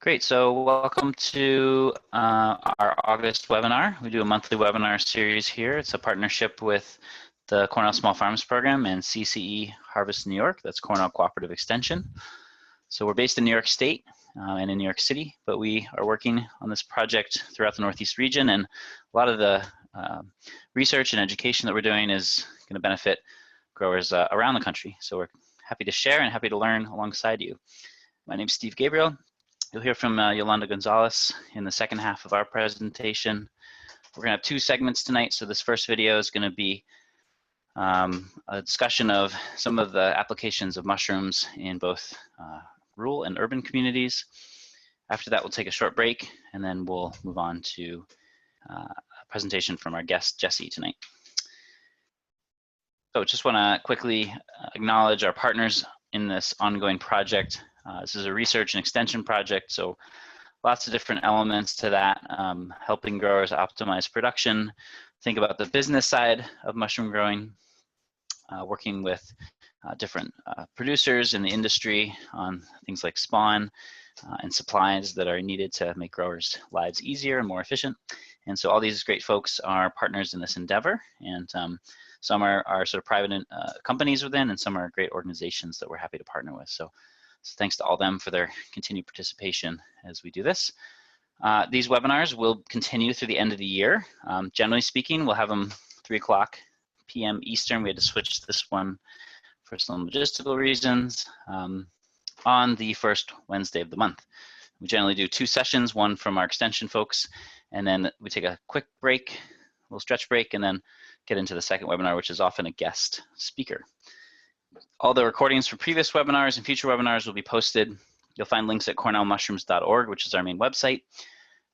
Great, so welcome to our August webinar. We do a monthly webinar series here. It's a partnership with the Cornell Small Farms Program and CCE Harvest New York. That's Cornell Cooperative Extension. So we're based in New York State and in New York City, but we are working on this project throughout the Northeast region, and a lot of the research and education that we're doing is going to benefit growers around the country. So we're happy to share and happy to learn alongside you. My name is Steve Gabriel. You'll hear from Yolanda Gonzalez in the second half of our presentation. We're going to have two segments tonight. So this first video is going to be a discussion of some of the applications of mushrooms in both rural and urban communities. After that, we'll take a short break, and then we'll move on to a presentation from our guest, Jesse, tonight. So just want to quickly acknowledge our partners in this ongoing project. This is a research and extension project, so lots of different elements to that, helping growers optimize production, think about the business side of mushroom growing, working with different producers in the industry on things like spawn and supplies that are needed to make growers' lives easier and more efficient. And so all these great folks are partners in this endeavor, and some are sort of private companies within, and some are great organizations that we're happy to partner with. So thanks to all them for their continued participation as we do this. These webinars will continue through the end of the year. Generally speaking, we'll have them 3 p.m. Eastern. We had to switch this one for some logistical reasons on the first Wednesday of the month. We generally do 2 sessions, one from our extension folks, and then we take a quick break, a little stretch break, and then get into the second webinar, which is often a guest speaker. All the recordings for previous webinars and future webinars will be posted. You'll find links at cornellmushrooms.org, which is our main website,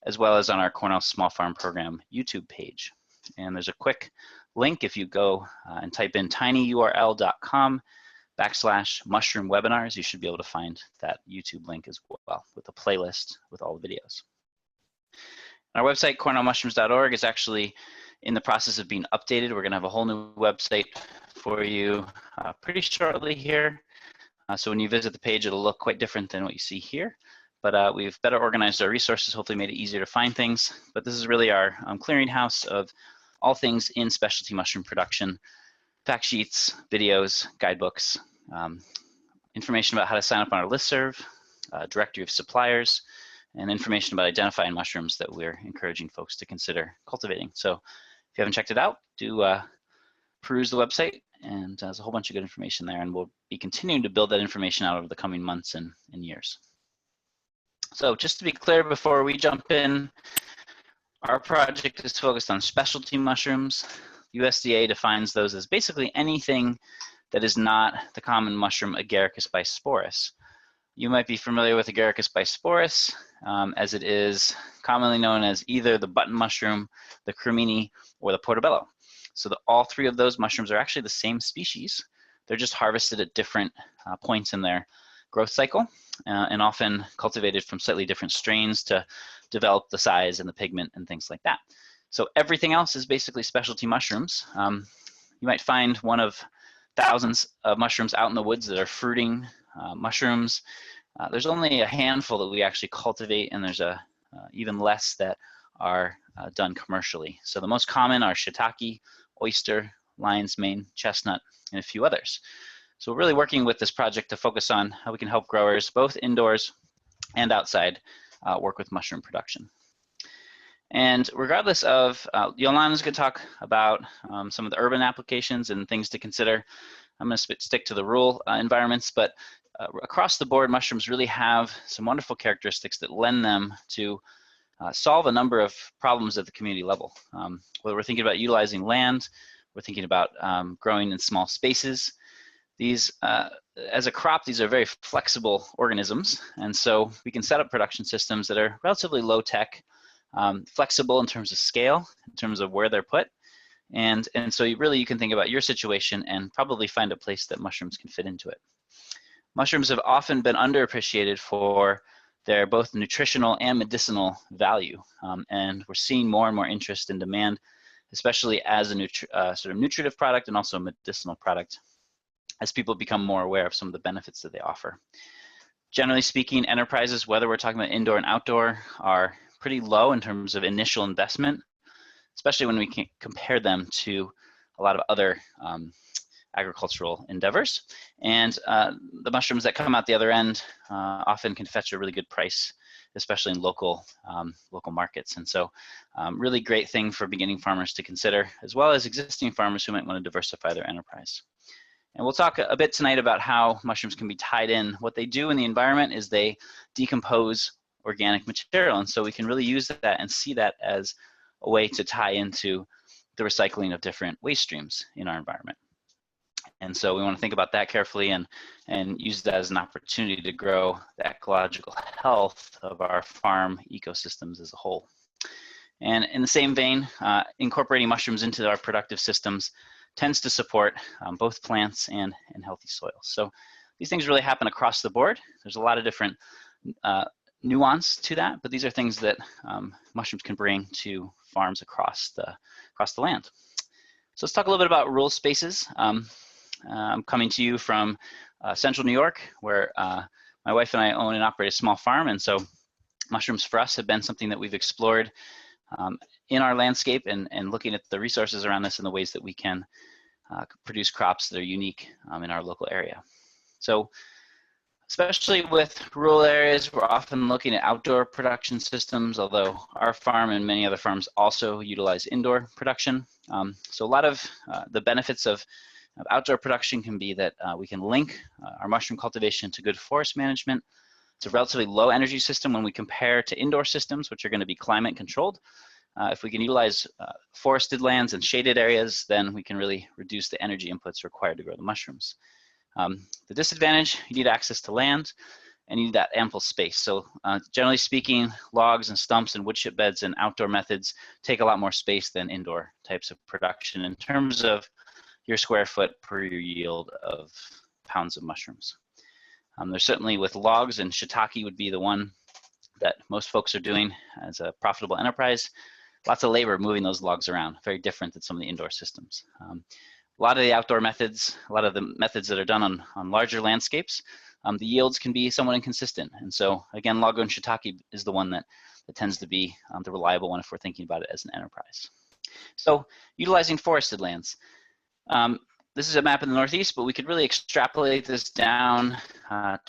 as well as on our Cornell Small Farm Program YouTube page. And there's a quick link if you go and type in tinyurl.com/mushroom webinars. You should be able to find that YouTube link as well with a playlist with all the videos. Our website, cornellmushrooms.org, is actually in the process of being updated. We're going to have a whole new website for you pretty shortly here. So when you visit the page, it'll look quite different than what you see here. But we've better organized our resources, hopefully made it easier to find things. But this is really our clearinghouse of all things in specialty mushroom production: fact sheets, videos, guidebooks, information about how to sign up on our listserv, directory of suppliers, and information about identifying mushrooms that we're encouraging folks to consider cultivating. So if you haven't checked it out, do peruse the website, and there's a whole bunch of good information there, and we'll be continuing to build that information out over the coming months and years. So just to be clear before we jump in, our project is focused on specialty mushrooms. USDA defines those as basically anything that is not the common mushroom Agaricus bisporus. You might be familiar with Agaricus bisporus, as it is commonly known as either the button mushroom, the cremini, or the portobello. So all 3 of those mushrooms are actually the same species. They're just harvested at different points in their growth cycle, and often cultivated from slightly different strains to develop the size and the pigment and things like that. So everything else is basically specialty mushrooms. You might find one of thousands of mushrooms out in the woods that are fruiting mushrooms. There's only a handful that we actually cultivate, and there's even less that are done commercially. So the most common are shiitake, oyster, lion's mane, chestnut, and a few others. So we're really working with this project to focus on how we can help growers both indoors and outside work with mushroom production. And regardless of, Yolanda's going to talk about some of the urban applications and things to consider. I'm going to stick to the rural environments, but across the board, mushrooms really have some wonderful characteristics that lend them to solve a number of problems at the community level. Whether we're thinking about utilizing land, we're thinking about growing in small spaces. These, as a crop, these are very flexible organisms, and so we can set up production systems that are relatively low tech, flexible in terms of scale, in terms of where they're put, and so you can think about your situation and probably find a place that mushrooms can fit into it. Mushrooms have often been underappreciated for their both nutritional and medicinal value, and we're seeing more and more interest and demand, especially as a sort of nutritive product and also a medicinal product, as people become more aware of some of the benefits that they offer. Generally speaking, enterprises, whether we're talking about indoor and outdoor, are pretty low in terms of initial investment, especially when we can compare them to a lot of other agricultural endeavors. And the mushrooms that come out the other end often can fetch a really good price, especially in local markets. And so really great thing for beginning farmers to consider, as well as existing farmers who might want to diversify their enterprise. And we'll talk a bit tonight about how mushrooms can be tied in. What they do in the environment is they decompose organic material. And so we can really use that and see that as a way to tie into the recycling of different waste streams in our environment. And so we want to think about that carefully and use that as an opportunity to grow the ecological health of our farm ecosystems as a whole. And in the same vein, incorporating mushrooms into our productive systems tends to support both plants and healthy soils. So these things really happen across the board. There's a lot of different nuance to that, but these are things that mushrooms can bring to farms across the land. So let's talk a little bit about rural spaces. I'm coming to you from central New York, where my wife and I own and operate a small farm, and so mushrooms for us have been something that we've explored in our landscape and looking at the resources around us and the ways that we can produce crops that are unique in our local area. So especially with rural areas, we're often looking at outdoor production systems, although our farm and many other farms also utilize indoor production. So a lot of the benefits of outdoor production can be that we can link our mushroom cultivation to good forest management. It's a relatively low energy system when we compare to indoor systems, which are going to be climate controlled. If we can utilize forested lands and shaded areas, then we can really reduce the energy inputs required to grow the mushrooms. The disadvantage, you need access to land and you need that ample space. So generally speaking, logs and stumps and wood chip beds and outdoor methods take a lot more space than indoor types of production in terms of your square foot per your yield of pounds of mushrooms. There's certainly with logs, and shiitake would be the one that most folks are doing as a profitable enterprise. Lots of labor moving those logs around, very different than some of the indoor systems. A lot of the outdoor methods, a lot of the methods that are done on larger landscapes, the yields can be somewhat inconsistent. And so again, log and shiitake is the one that tends to be the reliable one if we're thinking about it as an enterprise. So utilizing forested lands. This is a map in the Northeast, but we could really extrapolate this down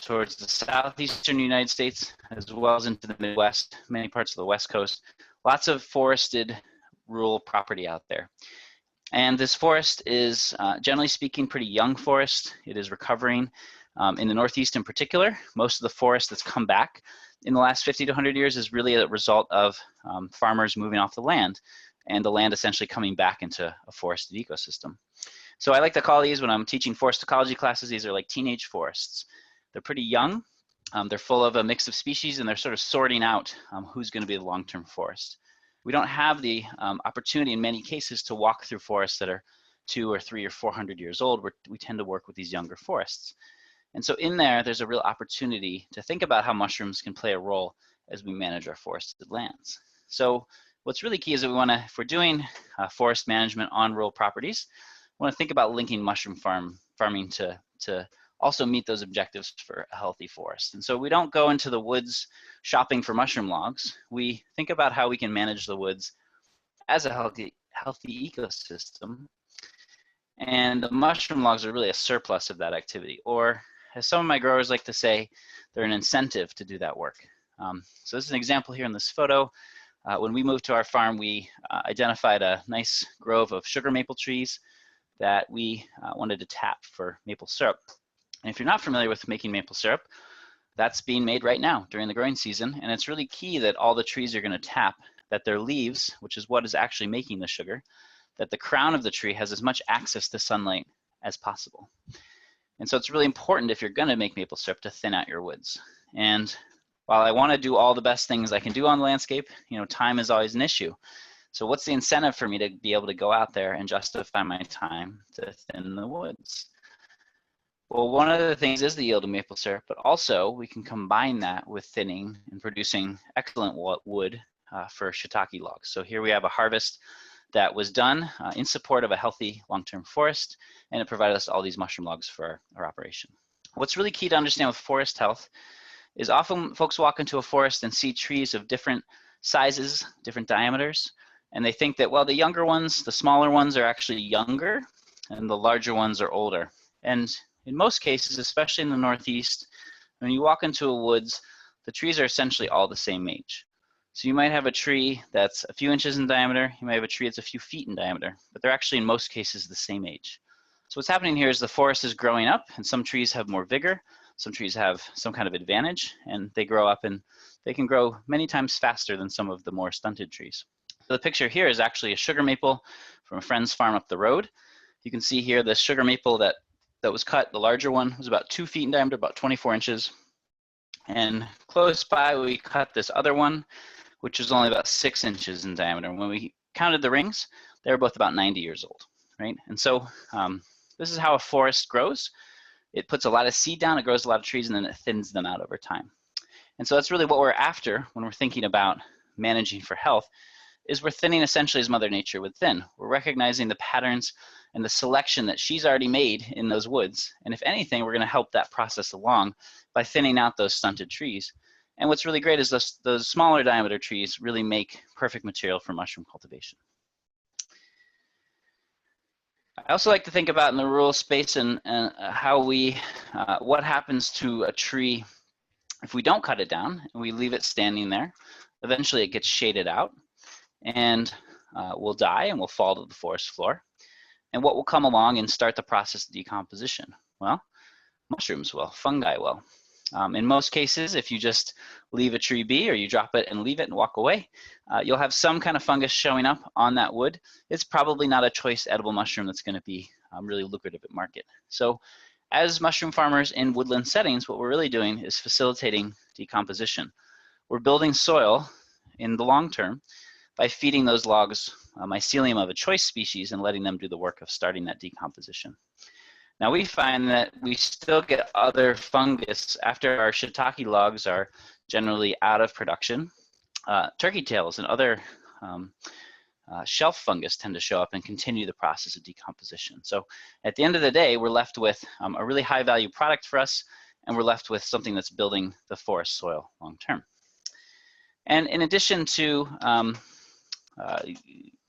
towards the southeastern United States, as well as into the Midwest, many parts of the West Coast. Lots of forested rural property out there. And this forest is, generally speaking, pretty young forest. It is recovering in the Northeast in particular. Most of the forest that's come back in the last 50 to 100 years is really a result of farmers moving off the land and the land essentially coming back into a forested ecosystem. So I like to call these, when I'm teaching forest ecology classes, these are like teenage forests. They're pretty young. They're full of a mix of species, and they're sort of sorting out who's going to be the long-term forest. We don't have the opportunity in many cases to walk through forests that are 200 or 300 or 400 years old. We tend to work with these younger forests. And so in there's a real opportunity to think about how mushrooms can play a role as we manage our forested lands. So what's really key is that we want to, if we're doing forest management on rural properties, we want to think about linking mushroom farming to also meet those objectives for a healthy forest. And so we don't go into the woods shopping for mushroom logs. We think about how we can manage the woods as a healthy ecosystem. And the mushroom logs are really a surplus of that activity. Or as some of my growers like to say, they're an incentive to do that work. So this is an example here in this photo. When we moved to our farm, we identified a nice grove of sugar maple trees that we wanted to tap for maple syrup. And if you're not familiar with making maple syrup, that's being made right now during the growing season. And it's really key that all the trees you're going to tap, that their leaves, which is what is actually making the sugar, that the crown of the tree has as much access to sunlight as possible. And so it's really important, if you're going to make maple syrup, to thin out your woods. And while I want to do all the best things I can do on the landscape, time is always an issue. So what's the incentive for me to be able to go out there and justify my time to thin the woods? Well, one of the things is the yield of maple syrup, but also we can combine that with thinning and producing excellent wood for shiitake logs. So here we have a harvest that was done in support of a healthy long-term forest, and it provided us all these mushroom logs for our operation. What's really key to understand with forest health is often folks walk into a forest and see trees of different sizes, different diameters, and they think that, well, the younger ones, the smaller ones are actually younger, and the larger ones are older. And in most cases, especially in the Northeast, when you walk into a woods, the trees are essentially all the same age. So you might have a tree that's a few inches in diameter, you might have a tree that's a few feet in diameter, but they're actually in most cases the same age. So what's happening here is the forest is growing up, and some trees have more vigor, some trees have some kind of advantage, and they grow up and they can grow many times faster than some of the more stunted trees. So the picture here is actually a sugar maple from a friend's farm up the road. You can see here the sugar maple that was cut, the larger one, was about 2 feet in diameter, about 24 inches. And close by, we cut this other one, which was only about 6 inches in diameter. When we counted the rings, they were both about 90 years old, right? And so this is how a forest grows. It puts a lot of seed down, it grows a lot of trees, and then it thins them out over time. And so that's really what we're after when we're thinking about managing for health, is we're thinning essentially as Mother Nature would thin. We're recognizing the patterns and the selection that she's already made in those woods. And if anything, we're gonna help that process along by thinning out those stunted trees. And what's really great is those smaller diameter trees really make perfect material for mushroom cultivation. I also like to think about in the rural space and how what happens to a tree if we don't cut it down and we leave it standing there. Eventually it gets shaded out and will die and will fall to the forest floor. And what will come along and start the process of decomposition? Well, mushrooms will, fungi will. In most cases, if you just leave a tree be or you drop it and leave it and walk away, you'll have some kind of fungus showing up on that wood. It's probably not a choice edible mushroom that's going to be really lucrative at market. So as mushroom farmers in woodland settings, what we're really doing is facilitating decomposition. We're building soil in the long term by feeding those logs mycelium of a choice species and letting them do the work of starting that decomposition. Now we find that we still get other fungus after our shiitake logs are generally out of production. Turkey tails and other shelf fungus tend to show up and continue the process of decomposition. So at the end of the day, we're left with a really high value product for us, and we're left with something that's building the forest soil long term. And in addition to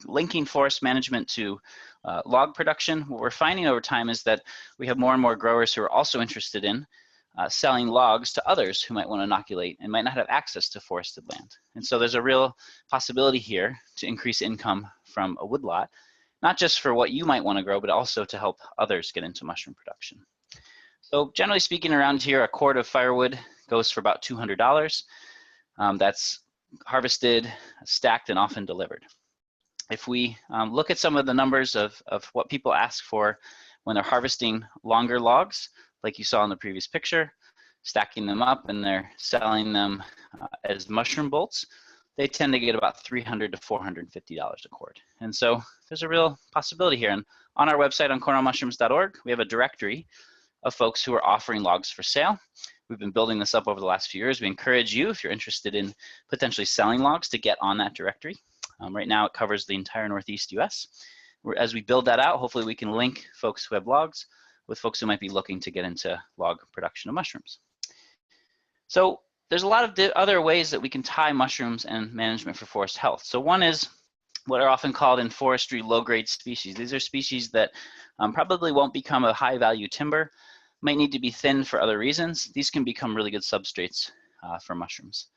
linking forest management to log production, what we're finding over time is that we have more and more growers who are also interested in selling logs to others who might want to inoculate and might not have access to forested land. And so there's a real possibility here to increase income from a woodlot, not just for what you might want to grow, but also to help others get into mushroom production. So generally speaking, around here, a cord of firewood goes for about $200. That's harvested, stacked, and often delivered. If we look at some of the numbers of what people ask for when they're harvesting longer logs, like you saw in the previous picture, stacking them up and they're selling them as mushroom bolts, they tend to get about $300 to $450 a cord. And so there's a real possibility here. And on our website on cornellmushrooms.org, we have a directory of folks who are offering logs for sale. We've been building this up over the last few years. We encourage you, if you're interested in potentially selling logs, to get on that directory. Right now it covers the entire Northeast US. As we build that out, hopefully we can link folks who have logs with folks who might be looking to get into log production of mushrooms. So there's a lot of other ways that we can tie mushrooms and management for forest health. So one is what are often called in forestry low-grade species. These are species that probably won't become a high-value timber, might need to be thinned for other reasons. These can become really good substrates for mushrooms.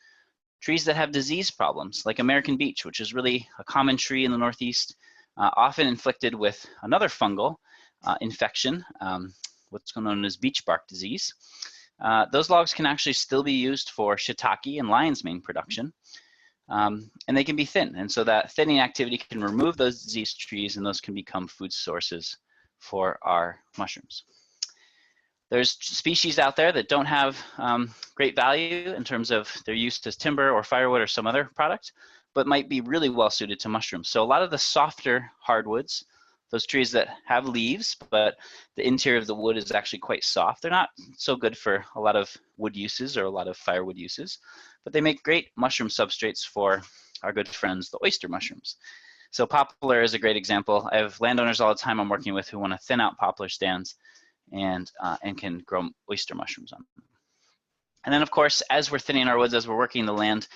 Trees that have disease problems, like American beech, which is really a common tree in the Northeast, often inflicted with another fungal infection, what's known as beech bark disease. Those logs can actually still be used for shiitake and lion's mane production, and they can be thin. And so that thinning activity can remove those diseased trees, and those can become food sources for our mushrooms. There's species out there that don't have great value in terms of their use as timber or firewood or some other product, but might be really well suited to mushrooms. So a lot of the softer hardwoods, those trees that have leaves, but the interior of the wood is actually quite soft, they're not so good for a lot of wood uses or a lot of firewood uses, but they make great mushroom substrates for our good friends, the oyster mushrooms. So poplar is a great example. I have landowners all the time I'm working with who want to thin out poplar stands and can grow oyster mushrooms on them. And then of course, as we're thinning our woods, as we're working the land,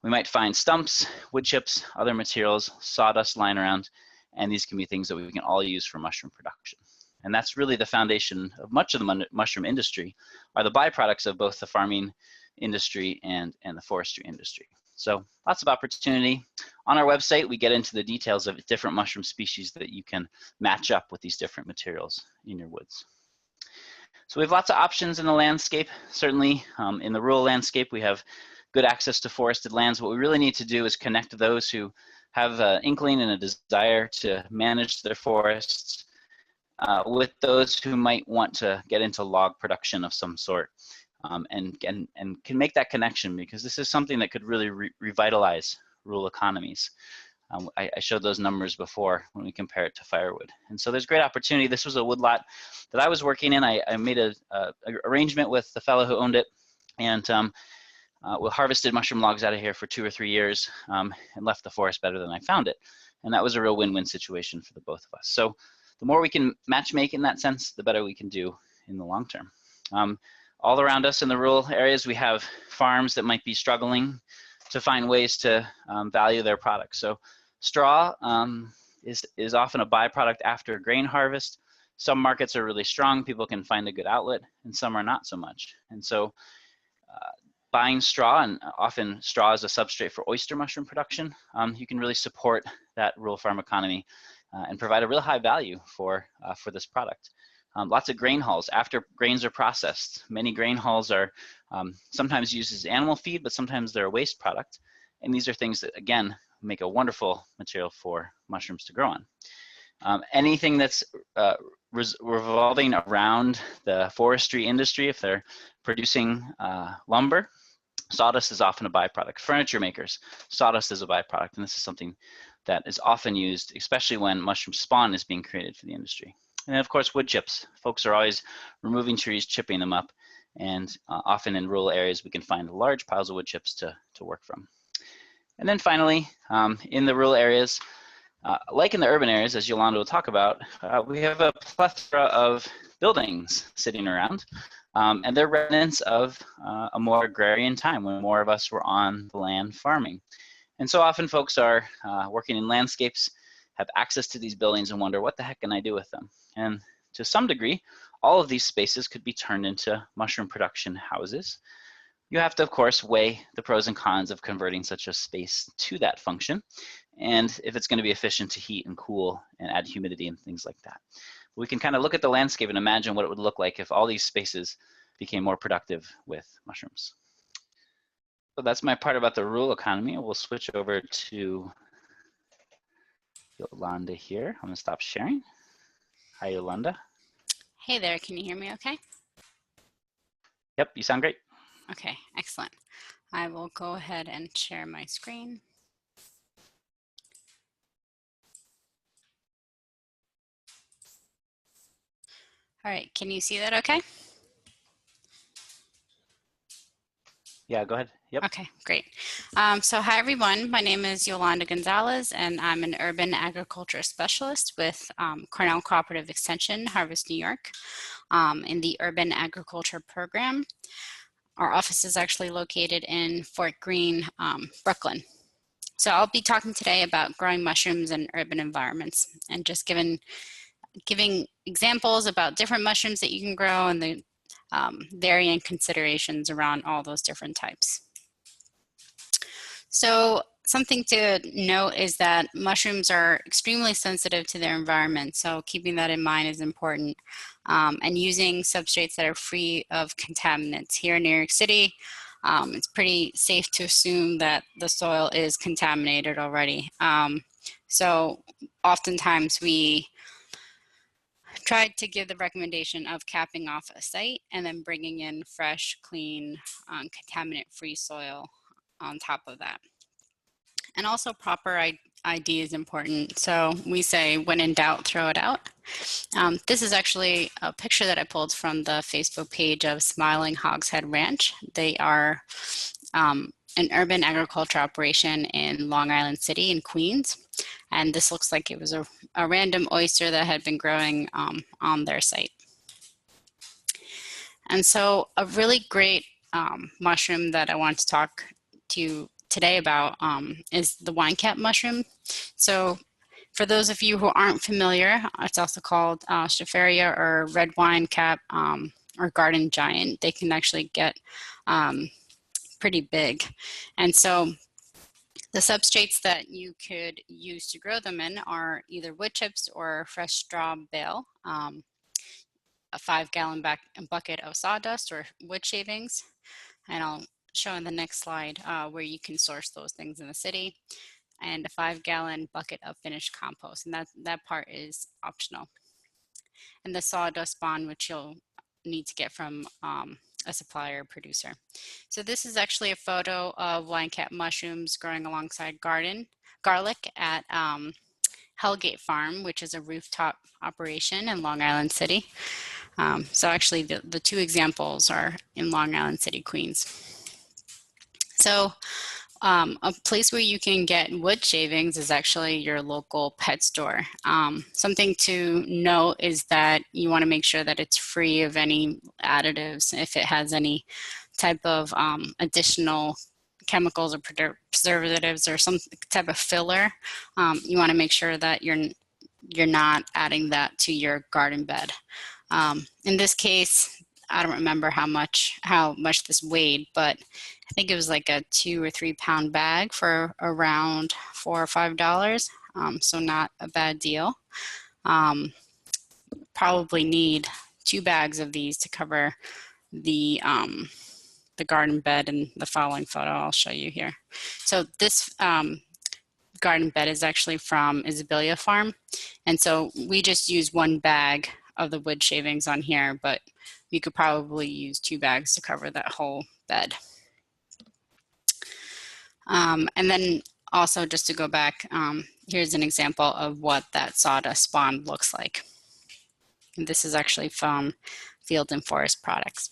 we might find stumps, wood chips, other materials, sawdust lying around, and these can be things that we can all use for mushroom production. And that's really the foundation of much of the mushroom industry, are the byproducts of both the farming industry and the forestry industry. So lots of opportunity. On our website, we get into the details of different mushroom species that you can match up with these different materials in your woods. So we have lots of options in the landscape. Certainly in the rural landscape, we have good access to forested lands. What we really need to do is connect those who have an inkling and a desire to manage their forests with those who might want to get into log production of some sort, and can make that connection, because this is something that could really revitalize rural economies. I showed those numbers before when we compare it to firewood. And so there's great opportunity. This was a woodlot that I was working in. I made an arrangement with the fellow who owned it, and we harvested mushroom logs out of here for 2 or 3 years, and left the forest better than I found it. And that was a real win-win situation for the both of us. So the more we can match make in that sense, the better we can do in the long term. All around us in the rural areas, we have farms that might be struggling to find ways to value their products. So straw is often a byproduct after grain harvest. Some markets are really strong, people can find a good outlet, and some are not so much. And so buying straw, and often straw is a substrate for oyster mushroom production, you can really support that rural farm economy and provide a real high value for this product. Lots of grain hulls after grains are processed. Many grain hulls are sometimes used as animal feed, but sometimes they're a waste product. And these are things that, again, make a wonderful material for mushrooms to grow on. Anything that's revolving around the forestry industry, if they're producing lumber, sawdust is often a byproduct. Furniture makers, sawdust is a byproduct, and this is something that is often used, especially when mushroom spawn is being created for the industry. And then of course, wood chips. Folks are always removing trees, chipping them up, and often in rural areas, we can find large piles of wood chips to work from. And then finally, in the rural areas, like in the urban areas, as Yolanda will talk about, we have a plethora of buildings sitting around, and they're remnants of a more agrarian time when more of us were on the land farming. And so often folks are working in landscapes, have access to these buildings, and wonder, what the heck can I do with them? And to some degree, all of these spaces could be turned into mushroom production houses. You have to, of course, weigh the pros and cons of converting such a space to that function, and if it's going to be efficient to heat and cool and add humidity and things like that. We can kind of look at the landscape and imagine what it would look like if all these spaces became more productive with mushrooms. So that's my part about the rural economy. We'll switch over to Yolanda here. I'm going to stop sharing. Hi, Yolanda. Hey there, can you hear me okay? Yep, you sound great. Okay, excellent. I will go ahead and share my screen. All right, can you see that okay? Yeah, go ahead. Yep. Okay, great. So hi everyone, my name is Yolanda Gonzalez and I'm an urban agriculture specialist with Cornell Cooperative Extension, Harvest, New York, in the Urban Agriculture Program. Our office is actually located in Fort Greene, Brooklyn. So I'll be talking today about growing mushrooms in urban environments and just giving examples about different mushrooms that you can grow and the varying considerations around all those different types. So something to note is that mushrooms are extremely sensitive to their environment, so keeping that in mind is important. And using substrates that are free of contaminants. Here in New York City, it's pretty safe to assume that the soil is contaminated already. So oftentimes we tried to give the recommendation of capping off a site and then bringing in fresh, clean, contaminant-free soil on top of that. And also proper ID is important. So we say, when in doubt, throw it out. This is actually a picture that I pulled from the Facebook page of Smiling Hogshead Ranch. They are an urban agriculture operation in Long Island City in Queens. And this looks like it was a random oyster that had been growing on their site. And so a really great mushroom that I want to talk to you today about is the wine cap mushroom. So for those of you who aren't familiar, it's also called Stropharia or red wine cap or garden giant. They can actually get pretty big. And so the substrates that you could use to grow them in are either wood chips or fresh straw bale, a 5-gallon bucket of sawdust or wood shavings, and I'll show in the next slide where you can source those things in the city, and a 5-gallon bucket of finished compost, and that part is optional. And the sawdust spawn, which you'll need to get from a supplier or producer. So this is actually a photo of wine cap mushrooms growing alongside garlic at Hellgate Farm, which is a rooftop operation in Long Island City. So actually the two examples are in Long Island City, Queens. So a place where you can get wood shavings is actually your local pet store. Something to note is that you want to make sure that it's free of any additives. If it has any type of additional chemicals or preservatives or some type of filler, you want to make sure that you're not adding that to your garden bed. In this case, I don't remember how much this weighed, but I think it was like a 2 or 3 pound bag for around $4 or $5. So not a bad deal. Probably need 2 bags of these to cover the garden bed in the following photo I'll show you here. So this garden bed is actually from Isabilia Farm. And so we just use 1 bag of the wood shavings on here, but you could probably use 2 bags to cover that whole bed. And then also just to go back, here's an example of what that sawdust spawn looks like. And this is actually from Field and Forest Products.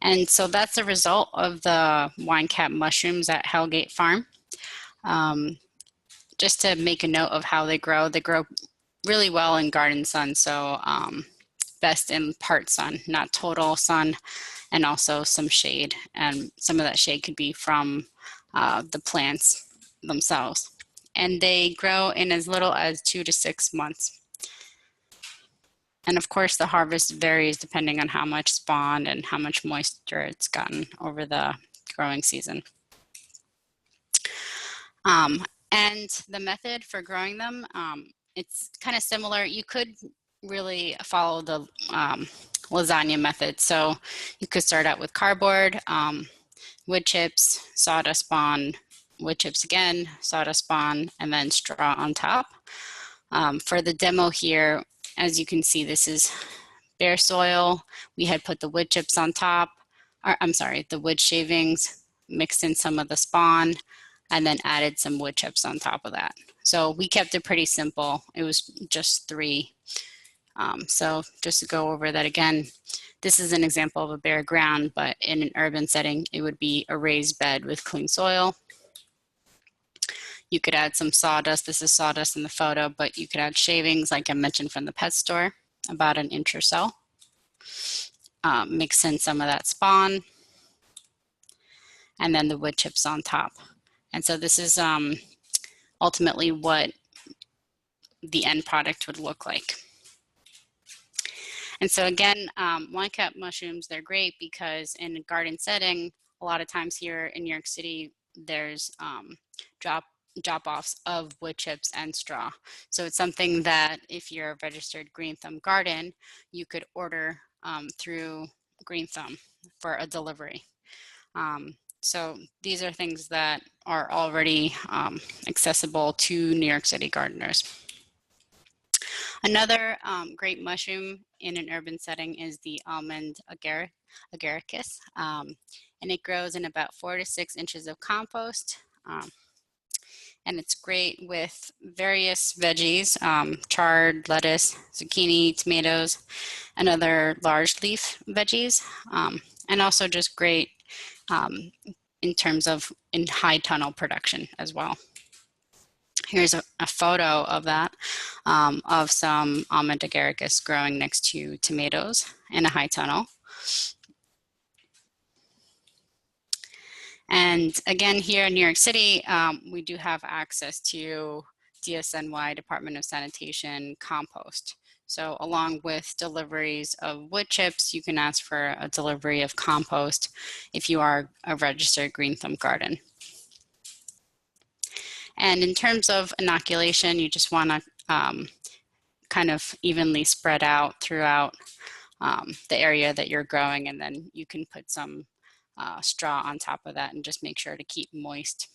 And so that's the result of the wine cap mushrooms at Hellgate Farm. Just to make a note of how they grow really well in garden sun. So best in part sun, not total sun, and also some shade. And some of that shade could be from the plants themselves. And they grow in as little as 2 to 6 months. And of course, the harvest varies depending on how much spawn and how much moisture it's gotten over the growing season. And the method for growing them, it's kind of similar. You could really follow the lasagna method. So you could start out with cardboard, wood chips, sawdust spawn, wood chips again, sawdust spawn, and then straw on top. For the demo here, as you can see, this is bare soil. We had put the wood chips on top, or I'm sorry, the wood shavings, mixed in some of the spawn, and then added some wood chips on top of that. So we kept it pretty simple. It was just 3. So just to go over that again, this is an example of a bare ground, but in an urban setting, it would be a raised bed with clean soil. You could add some sawdust. This is sawdust in the photo, but you could add shavings like I mentioned from the pet store, about 1 inch or so. Mix in some of that spawn, and then the wood chips on top. And so this is ultimately what the end product would look like. And so again, wine cap mushrooms, they're great because in a garden setting, a lot of times here in New York City, there's drop-offs of wood chips and straw. So it's something that if you're a registered Green Thumb garden, you could order through Green Thumb for a delivery. So these are things that are already accessible to New York City gardeners. Another great mushroom in an urban setting is the almond agaricus, and it grows in about 4 to 6 inches of compost. And it's great with various veggies, chard, lettuce, zucchini, tomatoes, and other large leaf veggies, and also just great in terms of in high tunnel production as well. Here's a photo of that, of some almond agaricus growing next to tomatoes in a high tunnel. And again, here in New York City, we do have access to DSNY, Department of Sanitation, compost. So along with deliveries of wood chips, you can ask for a delivery of compost if you are a registered Green Thumb garden. And in terms of inoculation, you just want to kind of evenly spread out throughout the area that you're growing, and then you can put some straw on top of that and just make sure to keep moist.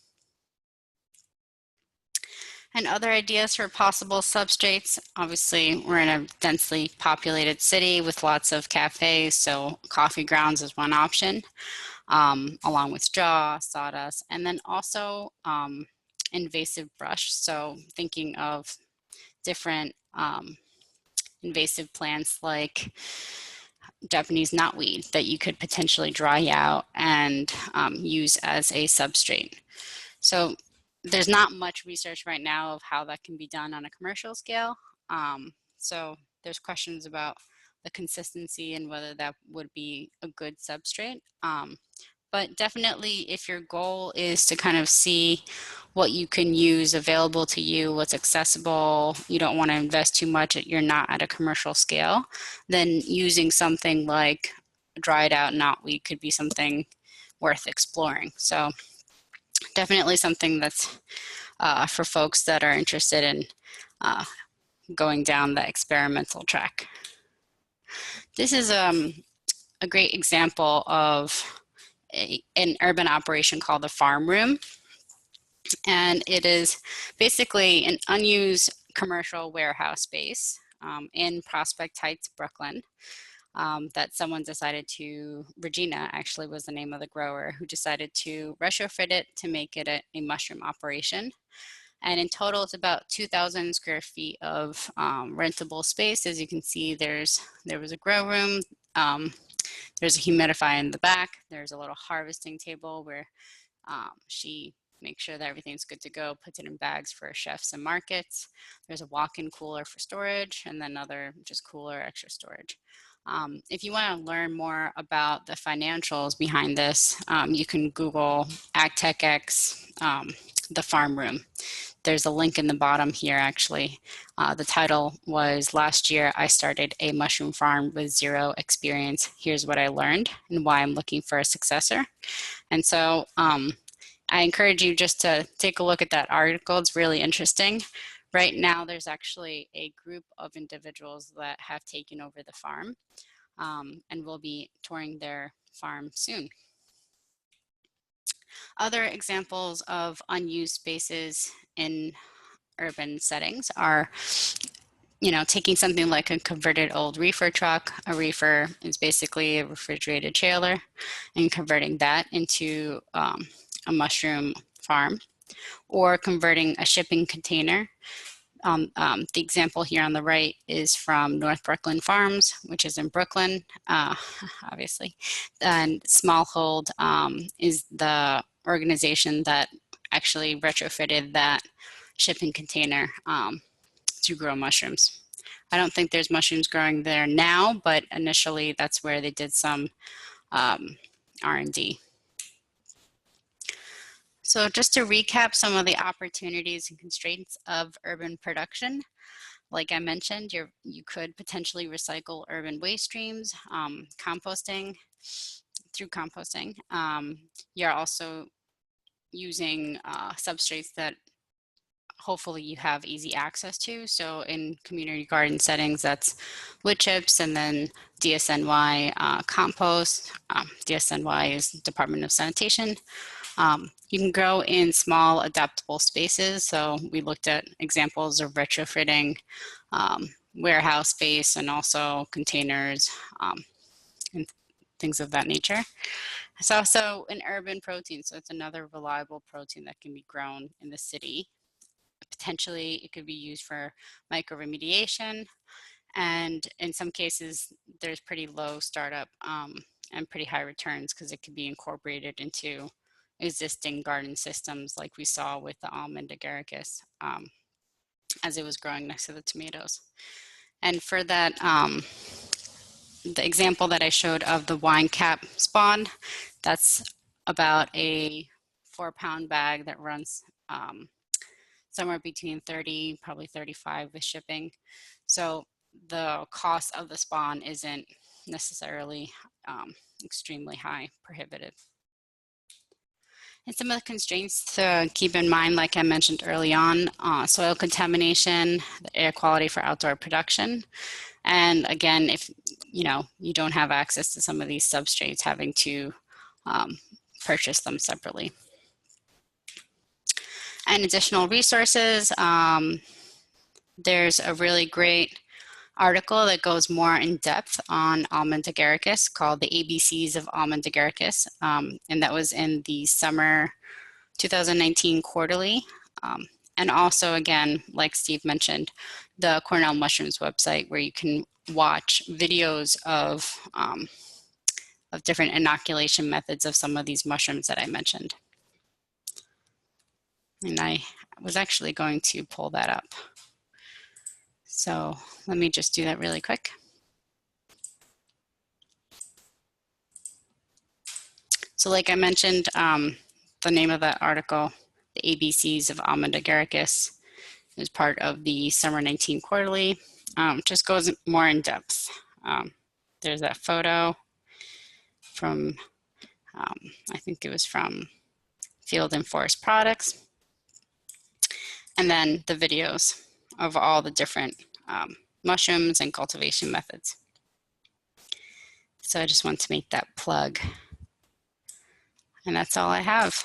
And other ideas for possible substrates, obviously we're in a densely populated city with lots of cafes, so coffee grounds is one option, along with straw, sawdust, and then also invasive brush. So thinking of different invasive plants like Japanese knotweed that you could potentially dry out and use as a substrate. So there's not much research right now of how that can be done on a commercial scale. So there's questions about the consistency and whether that would be a good substrate. But definitely if your goal is to kind of see what you can use available to you, what's accessible, you don't want to invest too much, you're not at a commercial scale, then using something like dried out knotweed could be something worth exploring. So definitely something that's for folks that are interested in going down the experimental track. This is a great example of an urban operation called the Farm Room. And it is basically an unused commercial warehouse space in Prospect Heights, Brooklyn, that someone decided to, Regina actually was the name of the grower, who decided to retrofit it to make it a mushroom operation. And in total, it's about 2,000 square feet of rentable space. As you can see, there was a grow room. There's a humidifier in the back. There's a little harvesting table where she makes sure that everything's good to go, puts it in bags for chefs and markets. There's a walk-in cooler for storage, and then other just cooler extra storage. If you want to learn more about the financials behind this, you can Google AgTechX, the Farm Room. There's a link in the bottom here, actually. The title was, "Last year I started a mushroom farm with zero experience. Here's what I learned and why I'm looking for a successor." And so I encourage you just to take a look at that article. It's really interesting. Right now, there's actually a group of individuals that have taken over the farm and will be touring their farm soon. Other examples of unused spaces in urban settings are, taking something like a converted old reefer truck. A reefer is basically a refrigerated trailer, and converting that into a mushroom farm, or converting a shipping container. The example here on the right is from North Brooklyn Farms, which is in Brooklyn, obviously. And Smallhold is the organization that actually retrofitted that shipping container to grow mushrooms. I don't think there's mushrooms growing there now, but initially that's where they did some R&D. So just to recap some of the opportunities and constraints of urban production, like I mentioned, you could potentially recycle urban waste streams, through composting. You're also using substrates that hopefully you have easy access to. So in community garden settings, that's wood chips, and then DSNY compost. DSNY is Department of Sanitation. You can grow in small adaptable spaces. So we looked at examples of retrofitting warehouse space and also containers and things of that nature. It's also an urban protein, so it's another reliable protein that can be grown in the city. Potentially, it could be used for microremediation, and in some cases, there's pretty low startup and pretty high returns because it could be incorporated into existing garden systems like we saw with the almond agaricus as it was growing next to the tomatoes. And for that, the example that I showed of the wine cap spawn, that's about a 4-pound bag that runs somewhere between 30, probably 35 with shipping. So the cost of the spawn isn't necessarily extremely high, prohibitive. And some of the constraints to keep in mind, like I mentioned early on, soil contamination, the air quality for outdoor production. And again, if you don't have access to some of these substrates, having to purchase them separately. And additional resources, there's a really great article that goes more in depth on almond agaricus called the ABCs of almond agaricus, and that was in the summer 2019 quarterly. And also, again, like Steve mentioned, the Cornell Mushrooms website, where you can watch videos of different inoculation methods of some of these mushrooms that I mentioned. And I was actually going to pull that up. So let me just do that really quick. So like I mentioned, the name of that article, the ABCs of almond agaricus, is part of the summer 19 quarterly. Just goes more in depth. There's that photo from, I think it was from Field and Forest Products. And then the videos of all the different mushrooms and cultivation methods. So I just want to make that plug. And that's all I have.